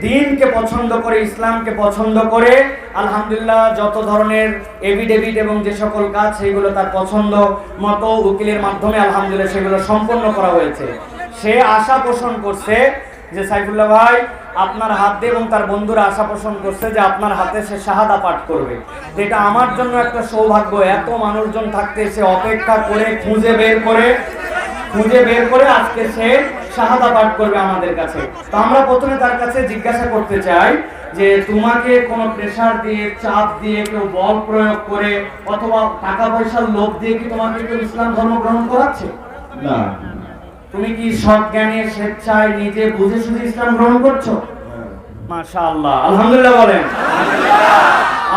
দ্বীনকে পছন্দ করে, ইসলামকে পছন্দ করে আলহামদুলিল্লাহ যত ধরনের এভিডেভিট এবং যে সকল কাজ সেগুলো তার পছন্দ মতো উকিলের মাধ্যমে আলহামদুলিল্লাহ সেগুলো সম্পন্ন করা হয়েছে। সে আশা পোষণ করছে যে সাইফুল্লাহ ভাই আপনার হাতে, এবং তার বন্ধুরা আশা পোষণ করছে যে আপনার হাতে সে শাহাদা পাঠ করবে। এটা আমার জন্য একটা সৌভাগ্য, এত মানুষজন থাকতে সে অপেক্ষা করে খুঁজে বের করে আজকে সে শাহাদা পাঠ করবে আমাদের কাছে। তো আমরা প্রথমে তার কাছে জিজ্ঞাসা করতে চাই যে তোমাকে কোনো প্রেসার দিয়ে, চাপ দিয়ে, কেউ বল প্রয়োগ করে অথবা টাকা পয়সার লোভ দিয়ে কি তোমাকে কেউ ইসলাম ধর্ম গ্রহণ করাচ্ছে? না। তুমি কি সজ্ঞানে স্বেচ্ছায় নিজে বুঝে শুধু ইসলাম গ্রহণ করছো? মাশাআল্লাহ, আলহামদুলিল্লাহ বলেন।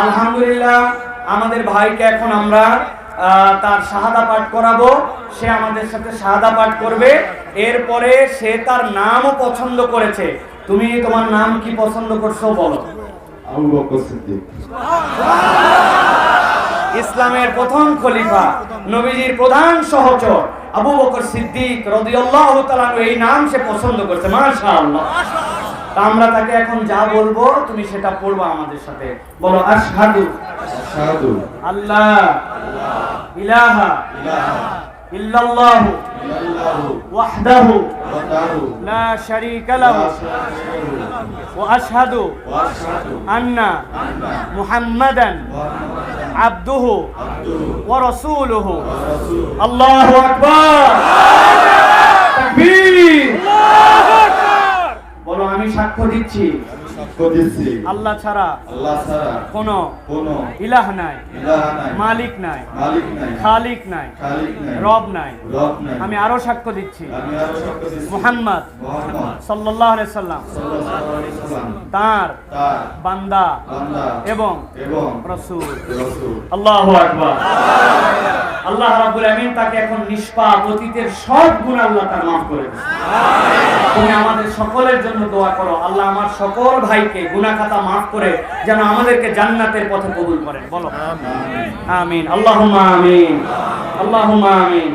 আলহামদুলিল্লাহ, আমাদের ভাইকে এখন আমরা তার শাহাদা পাঠ করাবো। সে আমাদের সাথে শাহাদা পাঠ করবে। এরপরে সে তার নামও পছন্দ করেছে। তুমি তোমার নাম কি পছন্দ করছো বলো? আবু বকর সিদ্দিক। ইসলামের প্রথম খলিফা, নবীজির প্রধান সহচর আবু বকর সিদ্দিক রাদিয়াল্লাহু তাআলা এই নাম সে পছন্দ করছে। মাশাআল্লাহ। আমরা তাকে এখন যা বলবো তুমি সেটা পড়বা আমাদের সাথে। বলো আশহাদু আল্লাহ ইলাহা ইল্লাল্লাহু ওয়াহদাহু লা শারীকা লাহু ওয়া আশহাদু আন্না মুহাম্মাদান আবদুহু ওয়া রাসূলুহু। আল্লাহু আকবার, তাকবীর। বলো আমি সাক্ষ্য দিচ্ছি আল্লাহ ছাড়া কোনো ইলাহ নাই, মালিক নাই, খালিক নাই, রব নাই। আমি আরো সাক্ষ্য দিচ্ছি মুহাম্মদ সাল্লাল্লাহু আলাইহি সাল্লাম তার বান্দা এবং রাসূল। আল্লাহু আকবার। আল্লাহ রাব্বুল আমিন তাকে এখন নিষ্পাপ, অতীতের সব গুনাহ আল্লাহ তার মাফ করে দেন। তুমি আমাদের সকলের জন্য দোয়া করো, আল্লাহ আমার সকল ভাইকে গুনাহ খাতা মাফ করে যেন আমাদেরকে জান্নাতের পথে কবুল করেন। বলো আমিন। আল্লাহুম্মা আমিন, আল্লাহুম্মা আমিন।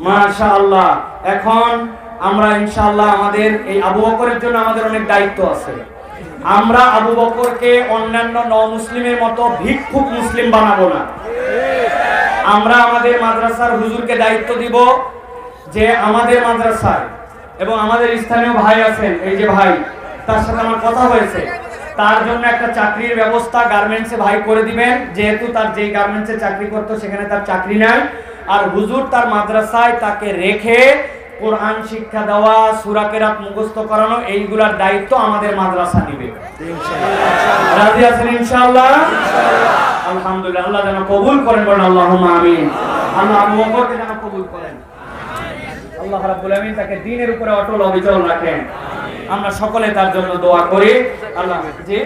মাশাআল্লাহ। এখন আমরা ইনশাআল্লাহ আমাদের এই আবু বকরের জন্য আমাদের অনেক দায়িত্ব আছে। আমরা আবু বকরকে অন্যান্য মুসলিমের মতো ভিক্ষুক মুসলিম বানাবো না। আমরা আমাদের মাদ্রাসার হুজুরকে দায়িত্ব দিব যে আমাদের মাদ্রাসায় এবং আমাদের স্থানীয় ভাই আছেন, এই যে ভাই, তার সাথে আমার কথা হয়েছে, তার জন্য একটা চাকরির ব্যবস্থা গার্মেন্টসে ভাই করে দিবেন। যেহেতু তার যেই গার্মেন্টসে চাকরি করতো সেখানে তার চাকরি নাই, আর হুজুর তার মাদ্রাসায় তাকে রেখে কোরআন শিক্ষা দেওয়া, সূরা কেরাত মুখস্থ করানো, এইগুলার দায়িত্ব আমাদের মাদ্রাসা নেবে। রাজি আছেন ইনশাআল্লাহ? আলহামদুলিল্লাহ। আল্লাহ যেন কবুল করেন, বলেন আল্লাহুম্মা আমিন। আল্লাহ আবু বকরকে যেন কবুল করেন। আল্লাহ রাব্বুল আমিন তাকে দ্বীনের উপরে অটল অবিচল রাখেন। আমরা সকলে তার জন্য দোয়া করি। আল্লাহ জি।